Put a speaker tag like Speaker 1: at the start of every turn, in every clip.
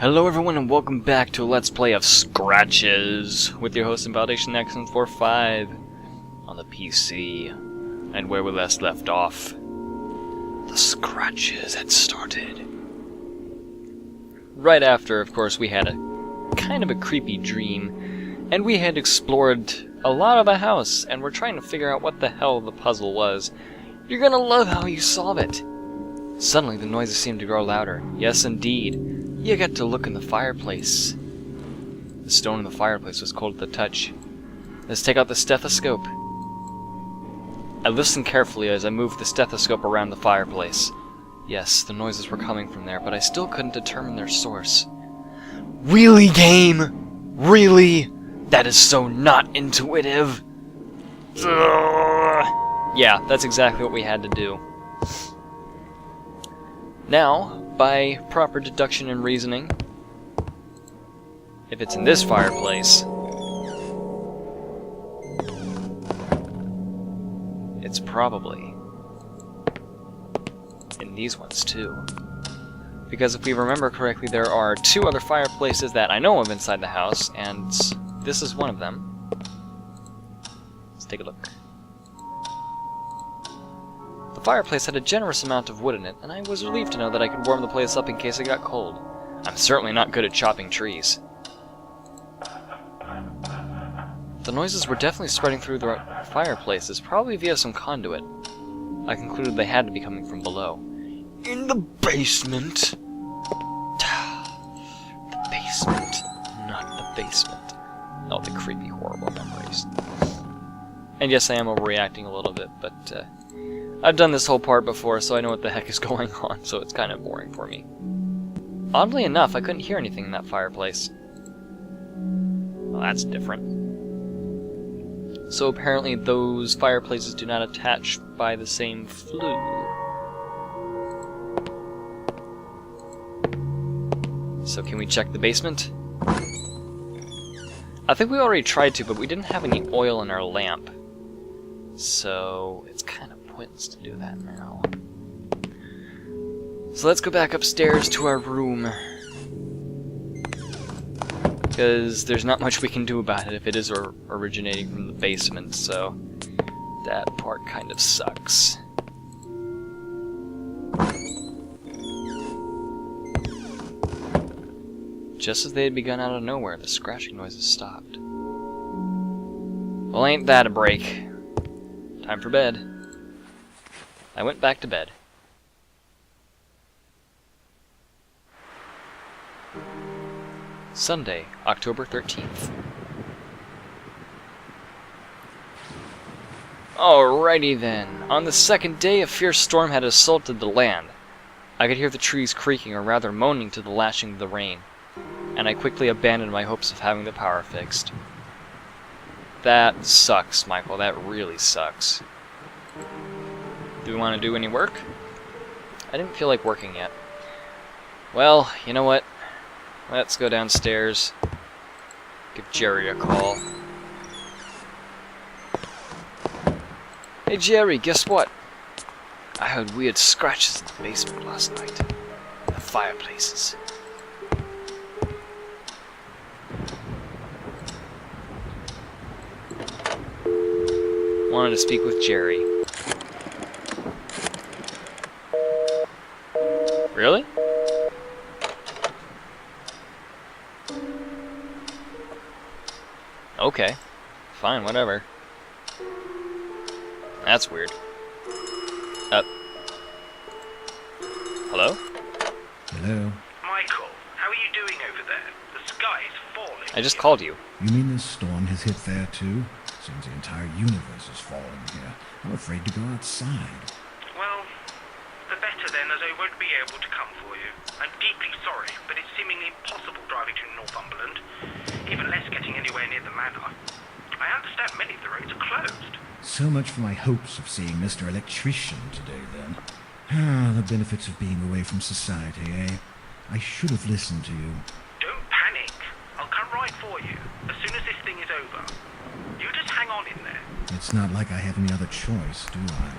Speaker 1: Hello everyone and welcome back to a Let's Play of Scratches with your host Validation X145 on the PC. And where we last left off, the Scratches had started. Right after, of course, we had a kind of a creepy dream, and we had explored a lot of the house, and we're trying to figure out what the hell the puzzle was. You're gonna love how you solve it! Suddenly the noises seemed to grow louder. Yes, indeed. You got to look in the fireplace. The stone in the fireplace was cold to the touch. Let's take out the stethoscope. I listened carefully as I moved the stethoscope around the fireplace. Yes, the noises were coming from there, but I still couldn't determine their source. Really, game? Really? That is so not intuitive. Ugh. Yeah, that's exactly what we had to do. Now, by proper deduction and reasoning, if it's in this fireplace, it's probably in these ones too. Because if we remember correctly, there are two other fireplaces that I know of inside the house, and this is one of them. Let's take a look. The fireplace had a generous amount of wood in it, and I was relieved to know that I could warm the place up in case it got cold. I'm certainly not good at chopping trees. The noises were definitely spreading through the fireplaces, probably via some conduit. I concluded they had to be coming from below. In the basement? The basement. Not the basement. Oh, the creepy, horrible memories. And yes, I am overreacting a little bit, but I've done this whole part before, so I know what the heck is going on, so it's kind of boring for me. Oddly enough, I couldn't hear anything in that fireplace. Well, that's different. So apparently those fireplaces do not attach by the same flue. So can we check the basement? I think we already tried to, but we didn't have any oil in our lamp. So it's kind of pointless to do that now. So let's go back upstairs to our room. Because there's not much we can do about it if it is originating from the basement, so that part kind of sucks. Just as they had begun out of nowhere, the scratching noises stopped. Well, ain't that a break. Time for bed. I went back to bed. Sunday, October 13th. Alrighty then. On the second day, a fierce storm had assaulted the land. I could hear the trees creaking, or rather moaning to the lashing of the rain, and I quickly abandoned my hopes of having the power fixed. That sucks, Michael. That really sucks. Do we want to do any work? I didn't feel like working yet. Well, you know what? Let's go downstairs. Give Jerry a call. Hey Jerry, guess what? I heard weird scratches in the basement last night. In the fireplaces. Wanted to speak with Jerry. Really? Okay. Fine, whatever. That's weird. Hello?
Speaker 2: Hello?
Speaker 3: Michael, how are you doing over there? The sky is falling.
Speaker 1: I just called you.
Speaker 2: You mean this storm has hit there too? Seems the entire universe is falling here. I'm afraid to go outside.
Speaker 3: Well, the better then, as I won't be able to come for you. I'm deeply sorry, but it's seemingly impossible driving to Northumberland. Even less getting anywhere near the manor. I understand many of the roads are closed.
Speaker 2: So much for my hopes of seeing Mr. Electrician today, then. Ah, the benefits of being away from society, eh? I should have listened to you.
Speaker 3: Don't panic. I'll come right for you, as soon as this thing is over. You just hang on in there.
Speaker 2: It's not like I have any other choice, do I?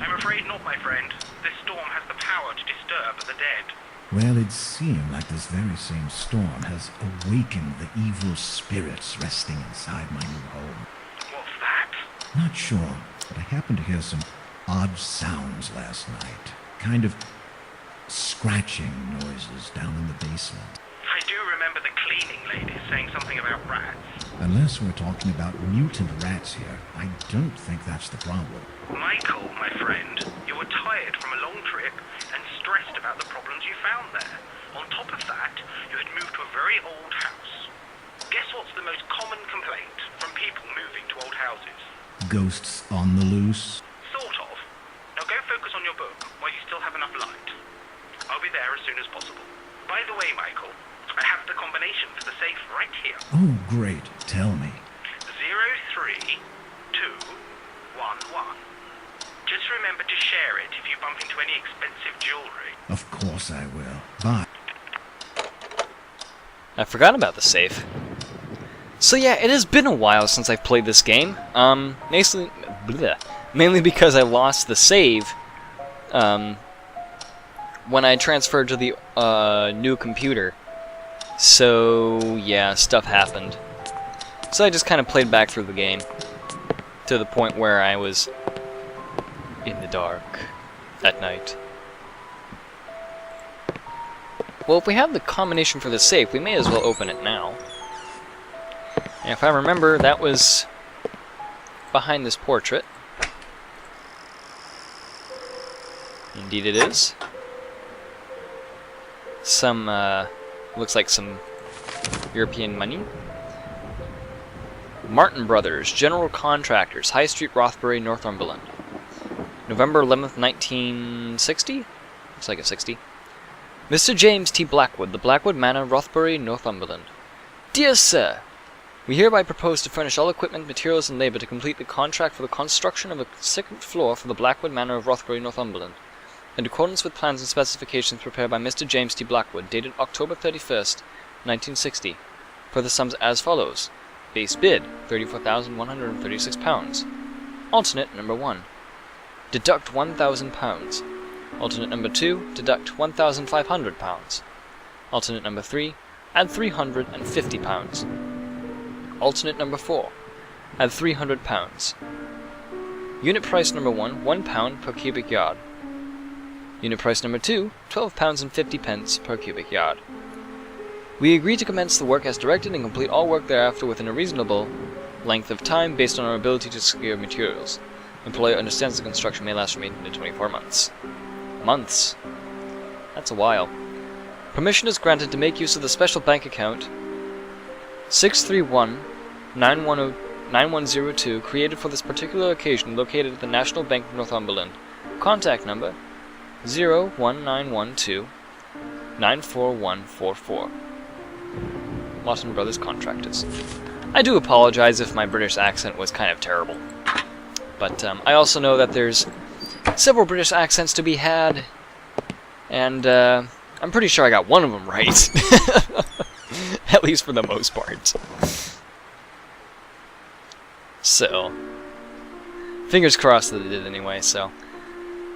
Speaker 3: I'm afraid not, my friend. This storm has the power to disturb the dead.
Speaker 2: Well, it seemed like this very same storm has awakened the evil spirits resting inside my new home.
Speaker 3: What's that?
Speaker 2: Not sure, but I happened to hear some odd sounds last night. Kind of scratching noises down in the basement.
Speaker 3: I do remember the cleaning lady saying something about rats.
Speaker 2: Unless we're talking about mutant rats here, I don't think that's the problem.
Speaker 3: Michael, my friend, you were tired from a long trip and stressed about the problems you found there. On top of that, you had moved to a very old house. Guess what's the most common complaint from people moving to old houses?
Speaker 2: Ghosts on the loose?
Speaker 3: Sort of. Now go focus on your book while you still have enough light. I'll be there as soon as possible. By the way, Michael, I have the combination for the safe right here.
Speaker 2: Oh, great. Tell me.
Speaker 3: 03211. Just remember to share it if you bump into any expensive jewelry.
Speaker 2: Of course I will. Bye.
Speaker 1: I forgot about the save. So yeah, it has been a while since I've played this game. Mainly because I lost the save when I transferred to the new computer. So yeah, stuff happened. So I just kind of played back through the game to the point where I was in the dark at night. Well, if we have the combination for the safe, we may as well open it now. And if I remember, that was behind this portrait. Indeed it is. Some, looks like some European money. Martin Brothers, General Contractors, High Street, Rothbury, Northumberland. November 11th, 1960? Looks like a 60. Mr. James T. Blackwood, the Blackwood Manor, Rothbury, Northumberland. Dear Sir, we hereby propose to furnish all equipment, materials, and labor to complete the contract for the construction of a second floor for the Blackwood Manor of Rothbury, Northumberland, in accordance with plans and specifications prepared by Mr. James T. Blackwood, dated October 31st, 1960, for the sums as follows. Base bid, £34,136. Alternate number 1. Deduct £1,000. Alternate number 2, deduct £1,500. Alternate number 3, add £350. Alternate number 4, add £300. Unit price number 1, £1 per cubic yard. Unit price number 2, £12.50 per cubic yard. We agree to commence the work as directed and complete all work thereafter within a reasonable length of time based on our ability to secure materials. Employer understands the construction may last from 18 to 24 months. Months? That's a while. Permission is granted to make use of the special bank account 631-9102 created for this particular occasion, located at the National Bank of Northumberland. Contact number 01912 94144. Martin Brothers Contractors. I do apologize if my British accent was kind of terrible. But I also know that there's several British accents to be had, and I'm pretty sure I got one of them right. At least for the most part. So, fingers crossed that it did anyway, so.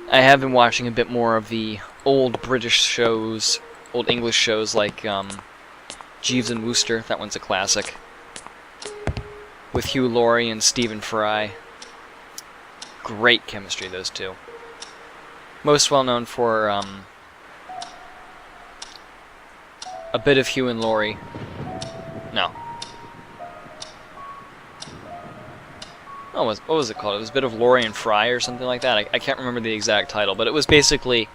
Speaker 1: I have been watching a bit more of the old British shows, old English shows like Jeeves and Wooster, that one's a classic. With Hugh Laurie and Stephen Fry. Great chemistry, those two. Most well known for a bit of Hugh and Laurie. No. Oh, what was it called? It was a bit of Laurie and Fry or something like that. I can't remember the exact title, but it was basically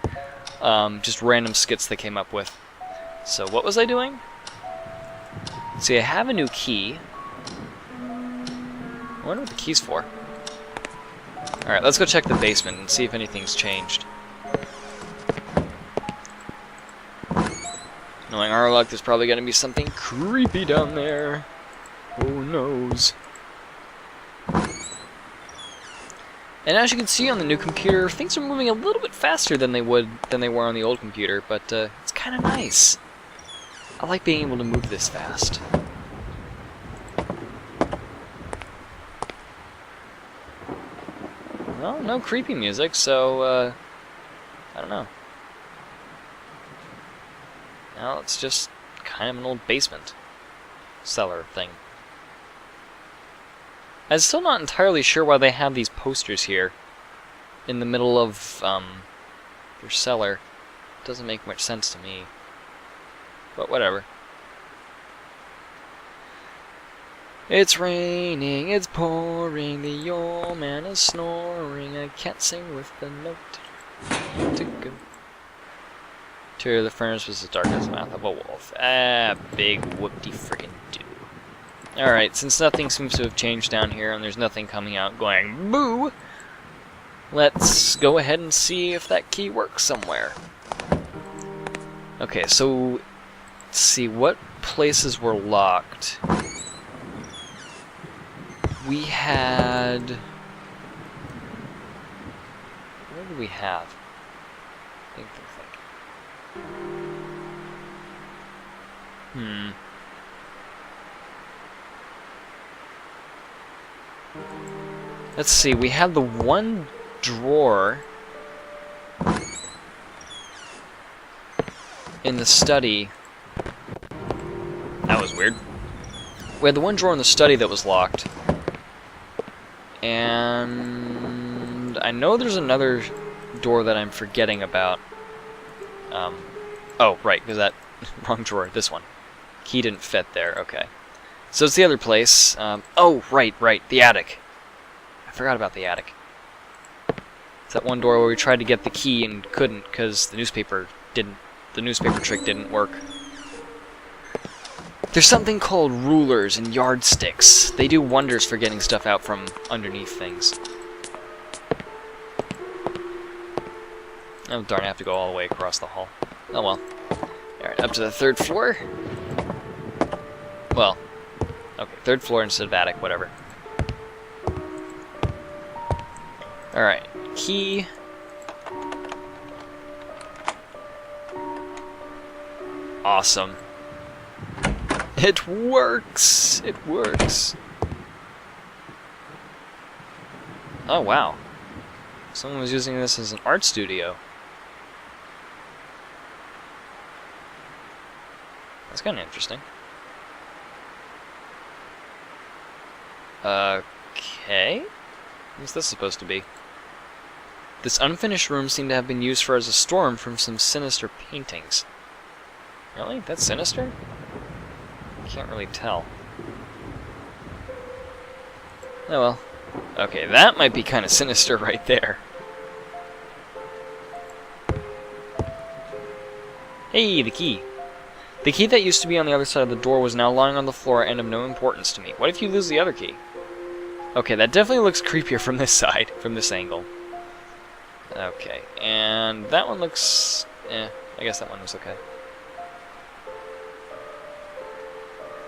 Speaker 1: just random skits they came up with. So what was I doing? See, I have a new key. I wonder what the key's for. Alright, let's go check the basement and see if anything's changed. Knowing our luck, there's probably going to be something creepy down there. Who knows? And as you can see on the new computer, things are moving a little bit faster than they were on the old computer, but it's kind of nice. I like being able to move this fast. Well, no creepy music, so I don't know. Now it's just kind of an old basement cellar thing. I'm still not entirely sure why they have these posters here in the middle of their cellar. Doesn't make much sense to me. But whatever. It's raining, it's pouring, the old man is snoring, I can't sing with the note to go. Interior of the furnace was as dark as the mouth of a wolf. Ah, big whoop-de-frickin' do. Alright, since nothing seems to have changed down here, and there's nothing coming out going boo, let's go ahead and see if that key works somewhere. Okay, so let's see what places were locked. We had... What did we have? Think. Let's see, we had the one drawer in the study. That was weird. We had the one drawer in the study that was locked. And I know there's another door that I'm forgetting about. Oh, right, because that wrong drawer, this one. Key didn't fit there, okay. So it's the other place. Oh, right, the attic. I forgot about the attic. It's that one door where we tried to get the key and couldn't because the newspaper trick didn't work. There's something called rulers and yardsticks. They do wonders for getting stuff out from underneath things. Oh darn, I have to go all the way across the hall. Oh well. Alright, up to the 3rd floor. Well, okay, 3rd floor instead of attic, whatever. Alright, key. Awesome. It works! It works. Oh wow. Someone was using this as an art studio. That's kind of interesting. Okay. What's this supposed to be? This unfinished room seemed to have been used as a storeroom from some sinister paintings. Really? That's sinister? Can't really tell. Oh well. Okay, that might be kind of sinister right there. Hey, the key. The key that used to be on the other side of the door was now lying on the floor and of no importance to me. What if you lose the other key? Okay, that definitely looks creepier from this side, from this angle. Okay, and that one looks... I guess that one was okay.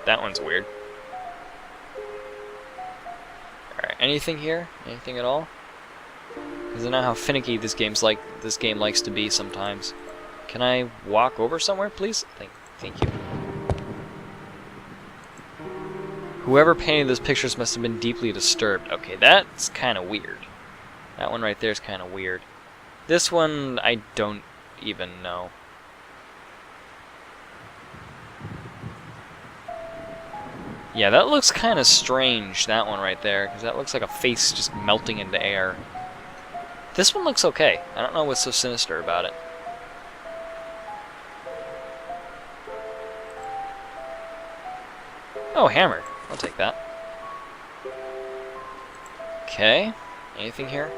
Speaker 1: That one's weird. Alright, anything here? Anything at all? Because I know how finicky this game likes to be sometimes. Can I walk over somewhere, please? Thank you. Whoever painted those pictures must have been deeply disturbed. Okay, that's kind of weird. That one right there is kind of weird. This one, I don't even know. Yeah, that looks kind of strange, that one right there, because that looks like a face just melting into air. This one looks okay. I don't know what's so sinister about it. Oh, hammer. I'll take that. Okay. Anything here?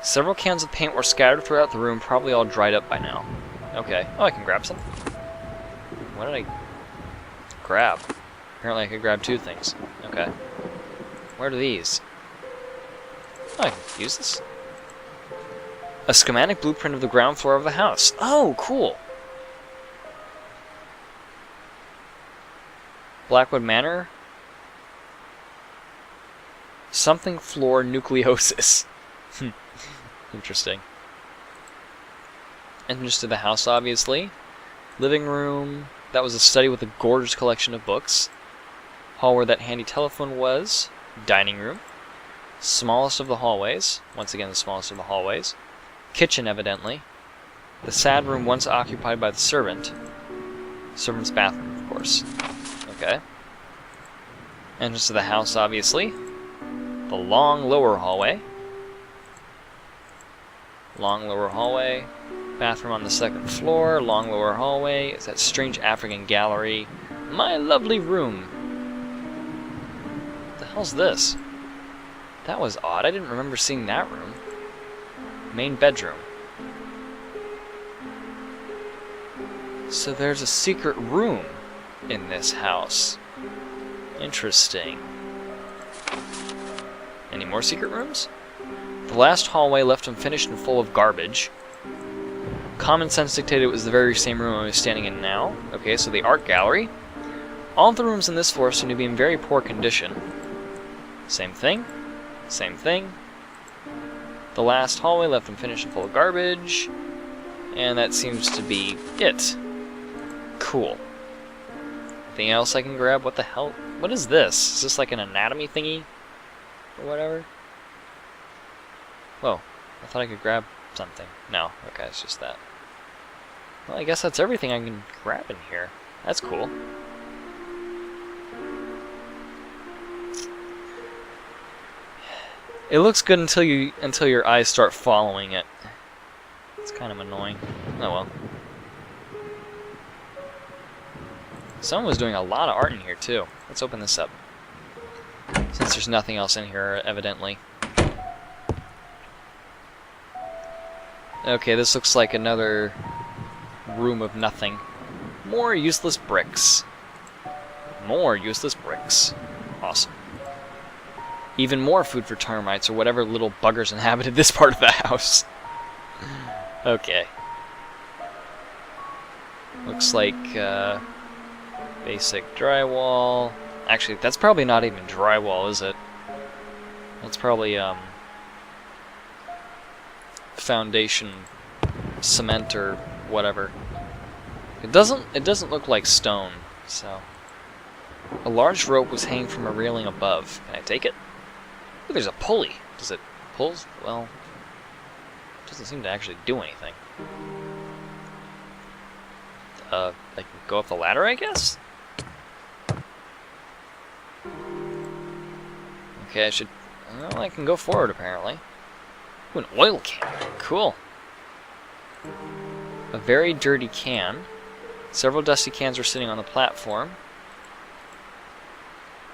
Speaker 1: Several cans of paint were scattered throughout the room, probably all dried up by now. Okay. Oh, I can grab some. What did I grab? Apparently I could grab 2 things. Okay. Where are these? Oh, I can use this. A schematic blueprint of the ground floor of the house. Oh, cool! Blackwood Manor? Something floor nucleosis. Interesting. Entrance to the house, obviously. Living room. That was a study with a gorgeous collection of books. Hall where that handy telephone was. Dining room. Smallest of the hallways. Once again, the smallest of the hallways. Kitchen, evidently. The sad room once occupied by the servant. Servant's bathroom, of course. Okay. Entrance to the house, obviously. The long lower hallway. Long lower hallway. Bathroom on the second floor. Long lower hallway. Is that strange African gallery. My lovely room. What the hell's this? That was odd. I didn't remember seeing that room. Main bedroom. So there's a secret room in this house. Interesting. Any more secret rooms? The last hallway left unfinished and full of garbage. Common sense dictated it was the very same room I was standing in now. Okay, so the art gallery. All of the rooms in this floor seem to be in very poor condition. Same thing. Same thing. The last hallway left unfinished and full of garbage. And that seems to be it. Cool. Anything else I can grab? What the hell? What is this? Is this like an anatomy thingy? Or whatever? Whoa. I thought I could grab something. No. Okay, it's just that. Well, I guess that's everything I can grab in here. That's cool. It looks good until your eyes start following it. It's kind of annoying. Oh well. Someone was doing a lot of art in here too. Let's open this up. Since there's nothing else in here, evidently. Okay, this looks like another room of nothing. More useless bricks. More useless bricks. Awesome. Even more food for termites or whatever little buggers inhabited this part of the house. Okay. Looks like basic drywall. Actually, that's probably not even drywall, is it? That's probably foundation cement or whatever. It doesn't look like stone, so. A large rope was hanging from a railing above. Can I take it? Ooh, there's a pulley. Does it pull? Well, it doesn't seem to actually do anything. I can go up the ladder, I guess? Okay, well, I can go forward, apparently. Ooh, an oil can. Cool. A very dirty can. Several dusty cans were sitting on the platform.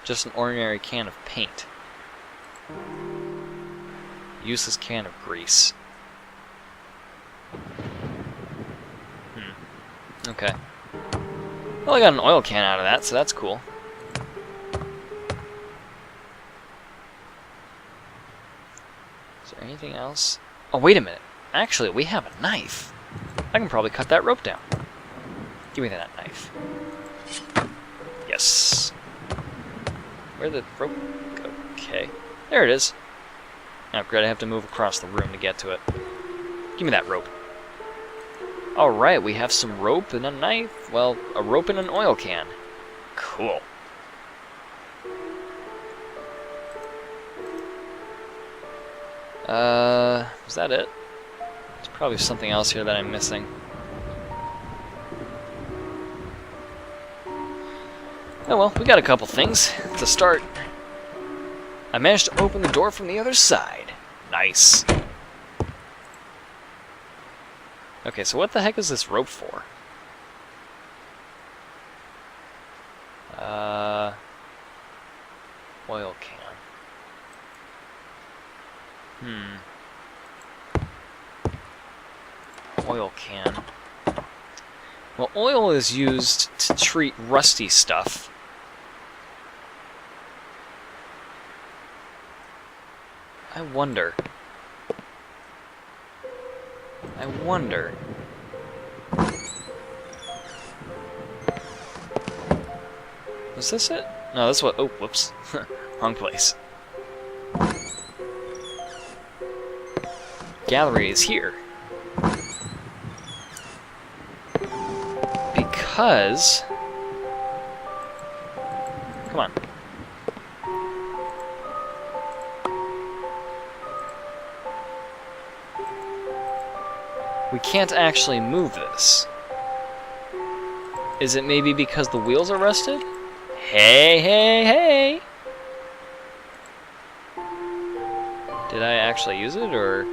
Speaker 1: Just an ordinary can of paint. Useless can of grease. Okay. Well, I got an oil can out of that, so that's cool. Is there anything else? Oh, wait a minute. Actually, we have a knife. I can probably cut that rope down. Give me that knife. Yes. Where'd the rope go? Okay. There it is. Oh, great, I have to move across the room to get to it. Give me that rope. Alright, we have some rope and a knife. Well, a rope and an oil can. Cool. Is that it? There's probably something else here that I'm missing. Oh well, we got a couple things. To start, I managed to open the door from the other side. Nice. Okay, so what the heck is this rope for? Oil can. Oil can. Well, oil is used to treat rusty stuff. I wonder. Was this it? No, that's what. Oh, whoops. Wrong place. Gallery is here. Because. Come on. We can't actually move this. Is it maybe because the wheels are rusted? Hey, hey, hey! Did I actually use it, or...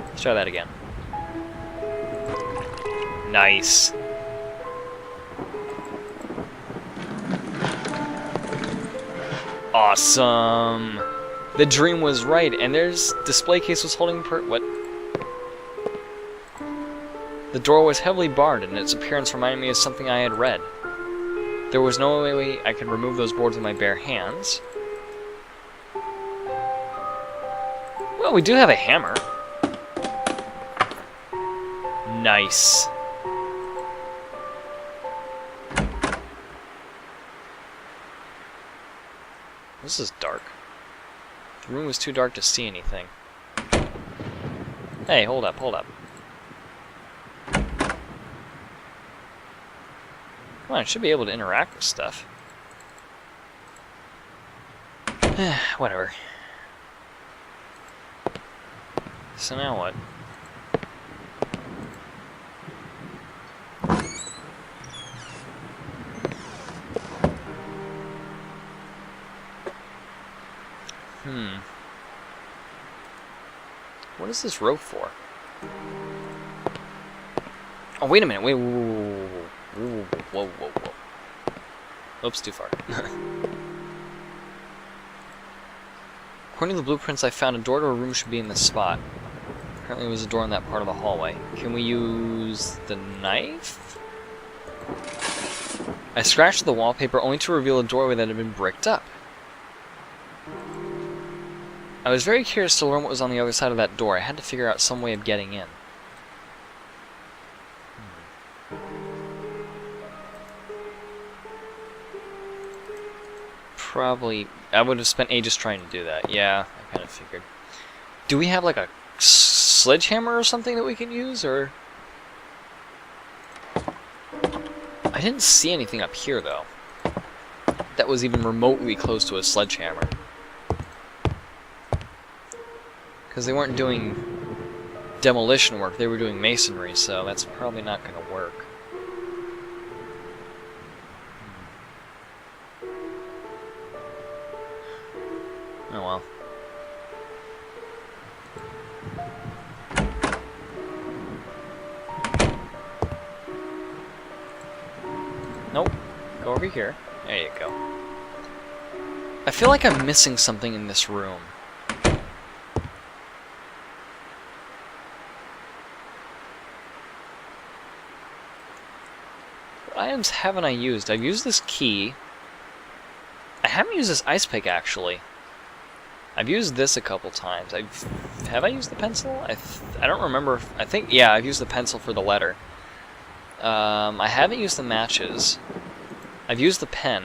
Speaker 1: Let's try that again. Nice. Awesome. The dream was right, and there's display case was holding what? The door was heavily barred, and its appearance reminded me of something I had read. There was no way I could remove those boards with my bare hands. Well, we do have a hammer. Nice. This is dark. The room was too dark to see anything. Hey, hold up, hold up. Come on, I should be able to interact with stuff. Whatever. So now what? What is this rope for? Oh, wait a minute. Wait, whoa. Oops, too far. According to the blueprints I found, a door to a room should be in this spot. Apparently there was a door in that part of the hallway. Can we use the knife? I scratched the wallpaper only to reveal a doorway that had been bricked up. I was very curious to learn what was on the other side of that door. I had to figure out some way of getting in. Probably... I would have spent ages trying to do that. Yeah, I kind of figured. Do we have like a sledgehammer or something that we can use, or... I didn't see anything up here, though, that was even remotely close to a sledgehammer. Because they weren't doing demolition work, they were doing masonry, so that's probably not going to work. Oh well. Nope. Go over here. There you go. I feel like I'm missing something in this room. What items haven't I used? I've used this key. I haven't used this ice pick, actually. I've used this a couple times. Have I used the pencil? I don't remember. I think, yeah, I've used the pencil for the letter. I haven't used the matches. I've used the pen.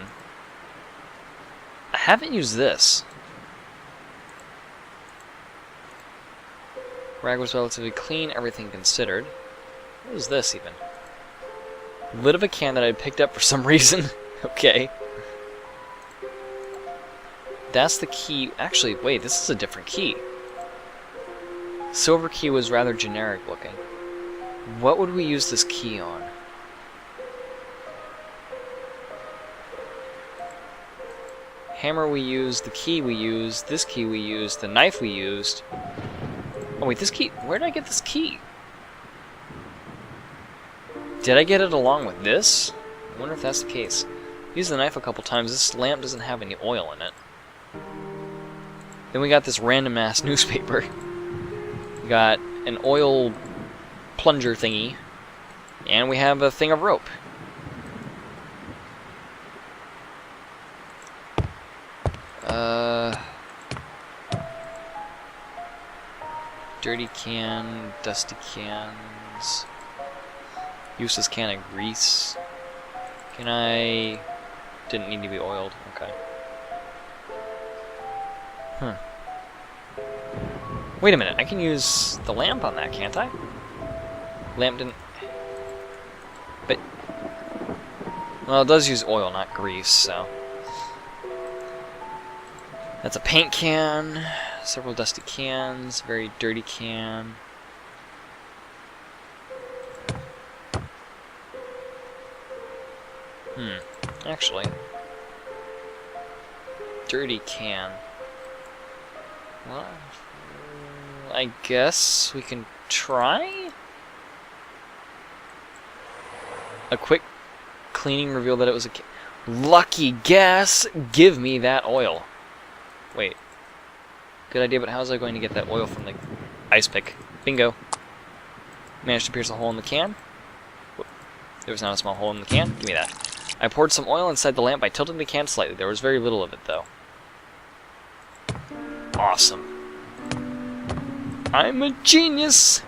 Speaker 1: I haven't used this. Rag was relatively clean, everything considered. What is this, even? Lid of a can that I picked up for some reason. Okay. That's the key. Actually, wait, this is a different key. Silver key was rather generic looking. What would we use this key on? Hammer we used, the key we used, this key we used, the knife we used. Oh wait, this key, where did I get this key? Did I get it along with this? I wonder if that's the case. Used the knife a couple times. This lamp doesn't have any oil in it. Then we got this random ass newspaper. We got an oil plunger thingy. And we have a thing of rope. Dirty can, dusty cans. Useless can of grease. Can I... Didn't need to be oiled. Okay. Wait a minute, I can use the lamp on that, can't I? Lamp didn't... But... Well, it does use oil, not grease, so... That's a paint can, several dusty cans, very dirty can. Actually. Dirty can. Well, I guess we can try? A quick cleaning revealed that it was a can. Lucky guess! Give me that oil. Wait. Good idea, but how was I going to get that oil from the ice pick? Bingo. Managed to pierce a hole in the can. Whoop. There was not a small hole in the can. Give me that. I poured some oil inside the lamp by tilting the can slightly. There was very little of it, though. Awesome. I'm a genius!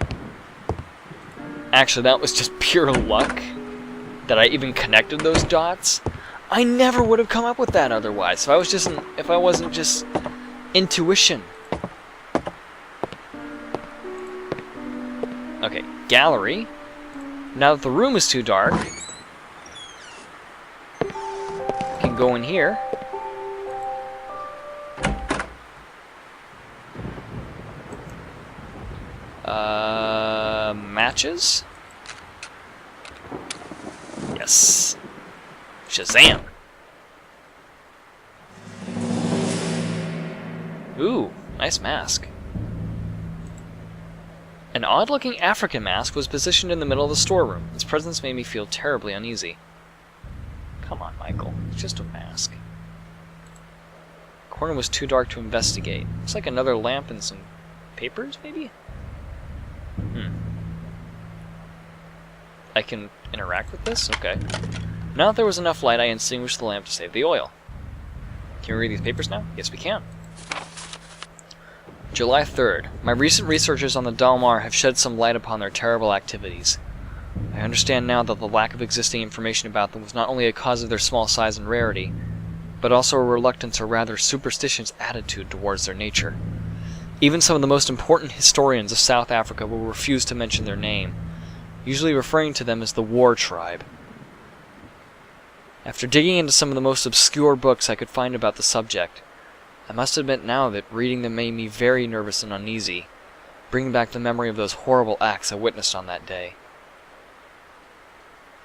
Speaker 1: Actually, that was just pure luck that I even connected those dots. I never would have come up with that otherwise. If I wasn't just intuition. Okay, gallery. Now that the room is too dark, I can go in here. Matches? Yes. Shazam! Ooh, nice mask. An odd-looking African mask was positioned in the middle of the storeroom. Its presence made me feel terribly uneasy. Come on, Michael. It's just a mask. The corner was too dark to investigate. Looks like another lamp and some papers, maybe? I can interact with this? Okay. Now that there was enough light, I extinguished the lamp to save the oil. Can we read these papers now? Yes, we can. July 3rd. My recent researches on the Dalmar have shed some light upon their terrible activities. I understand now that the lack of existing information about them was not only a cause of their small size and rarity, but also a reluctance or rather superstitious attitude towards their nature. Even some of the most important historians of South Africa will refuse to mention their name, usually referring to them as the War Tribe. After digging into some of the most obscure books I could find about the subject, I must admit now that reading them made me very nervous and uneasy, bringing back the memory of those horrible acts I witnessed on that day.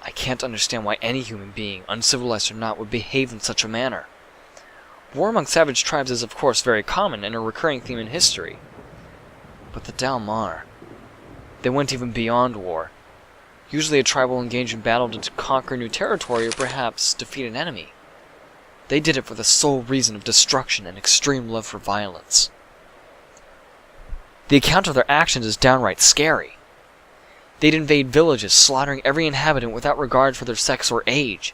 Speaker 1: I can't understand why any human being, uncivilized or not, would behave in such a manner. War among savage tribes is of course very common and a recurring theme in history. But the Dalmar, they went even beyond war. Usually a tribe will engage in battle to conquer new territory or perhaps defeat an enemy. They did it for the sole reason of destruction and extreme love for violence. The account of their actions is downright scary. They'd invade villages, slaughtering every inhabitant without regard for their sex or age.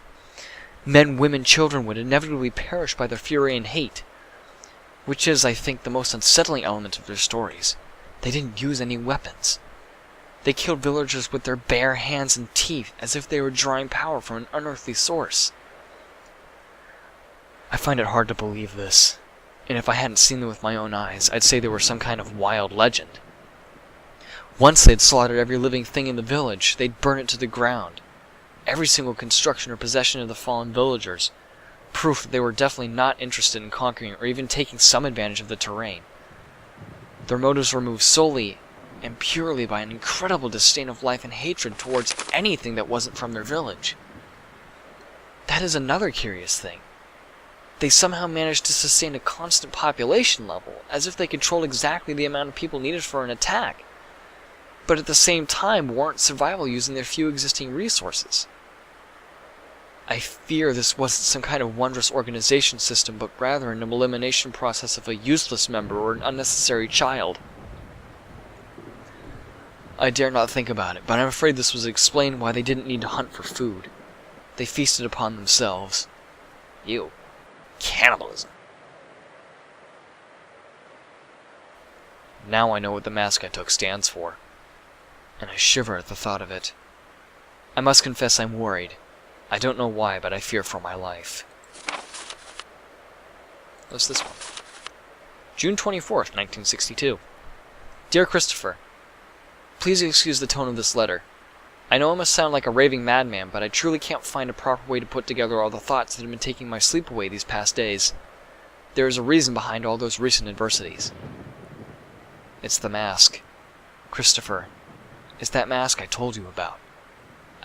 Speaker 1: Men, women, children would inevitably perish by their fury and hate, which is, I think, the most unsettling element of their stories. They didn't use any weapons. They killed villagers with their bare hands and teeth, as if they were drawing power from an unearthly source. I find it hard to believe this, and if I hadn't seen them with my own eyes, I'd say they were some kind of wild legend. Once they'd slaughtered every living thing in the village, they'd burn it to the ground. Every single construction or possession of the fallen villagers, proof that they were definitely not interested in conquering or even taking some advantage of the terrain. Their motives were moved solely and purely by an incredible disdain of life and hatred towards anything that wasn't from their village. That is another curious thing. They somehow managed to sustain a constant population level, as if they controlled exactly the amount of people needed for an attack, but at the same time warrant survival using their few existing resources. I fear this wasn't some kind of wondrous organization system, but rather an elimination process of a useless member or an unnecessary child. I dare not think about it, but I'm afraid this was explained why they didn't need to hunt for food. They feasted upon themselves. Ew. Cannibalism. Now I know what the mask I took stands for, and I shiver at the thought of it. I must confess I'm worried. I don't know why, but I fear for my life. What's this one? June 24th, 1962. Dear Christopher, please excuse the tone of this letter. I know I must sound like a raving madman, but I truly can't find a proper way to put together all the thoughts that have been taking my sleep away these past days. There is a reason behind all those recent adversities. It's the mask. Christopher, it's that mask I told you about.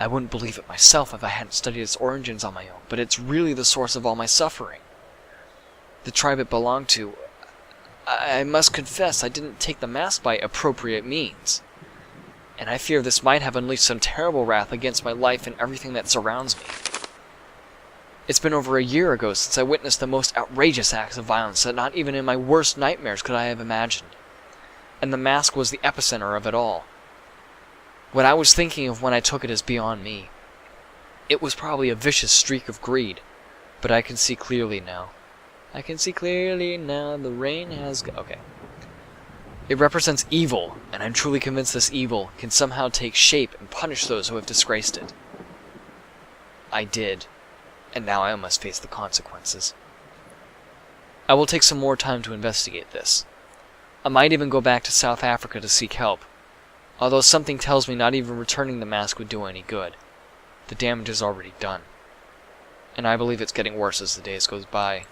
Speaker 1: I wouldn't believe it myself if I hadn't studied its origins on my own, but it's really the source of all my suffering. The tribe it belonged to, I must confess I didn't take the mask by appropriate means. And I fear this might have unleashed some terrible wrath against my life and everything that surrounds me. It's been over a year ago since I witnessed the most outrageous acts of violence that not even in my worst nightmares could I have imagined. And the mask was the epicenter of it all. What I was thinking of when I took it is beyond me. It was probably a vicious streak of greed, but I can see clearly now. I can see clearly now, the rain has okay. It represents evil, and I'm truly convinced this evil can somehow take shape and punish those who have disgraced it. I did, and now I must face the consequences. I will take some more time to investigate this. I might even go back to South Africa to seek help, although something tells me not even returning the mask would do any good. The damage is already done, and I believe it's getting worse as the days goes by.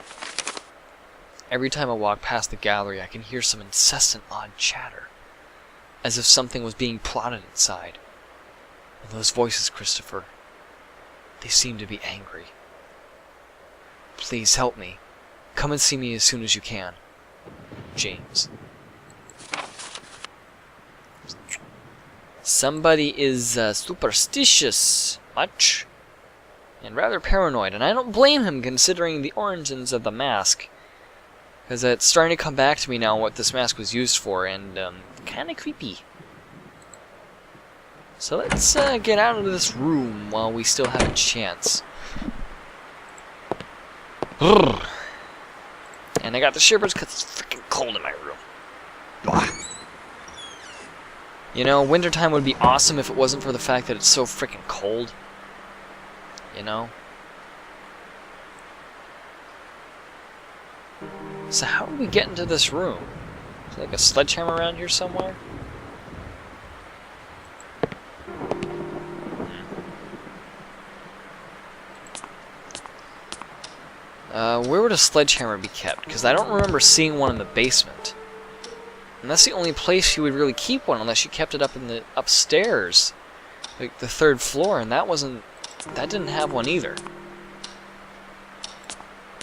Speaker 1: Every time I walk past the gallery, I can hear some incessant odd chatter, as if something was being plotted inside. And those voices, Christopher, they seem to be angry. Please help me. Come and see me as soon as you can. James. Somebody is superstitious, much, and rather paranoid, and I don't blame him considering the origins of the mask. Because it's starting to come back to me now what this mask was used for, and kind of creepy. So let's get out of this room while we still have a chance. And I got the shivers because it's freaking cold in my room. Blah. You know, wintertime would be awesome if it wasn't for the fact that it's so freaking cold. You know? So how do we get into this room? Is there like a sledgehammer around here somewhere? Where would a sledgehammer be kept? Because I don't remember seeing one in the basement. And that's the only place you would really keep one, unless you kept it up in the upstairs, like the 3rd floor, and that didn't have one either.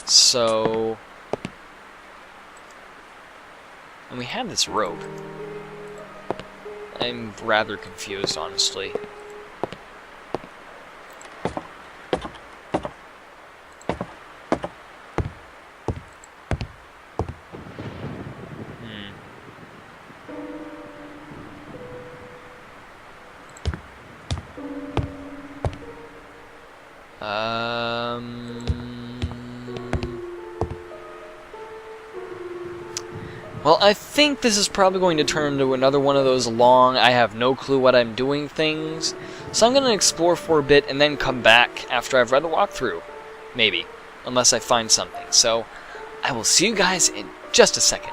Speaker 1: So, and we had this rope. I'm rather confused, honestly. Well, I think this is probably going to turn into another one of those long, I have no clue what I'm doing things. So I'm going to explore for a bit and then come back after I've read the walkthrough. Maybe. Unless I find something. So, I will see you guys in just a second.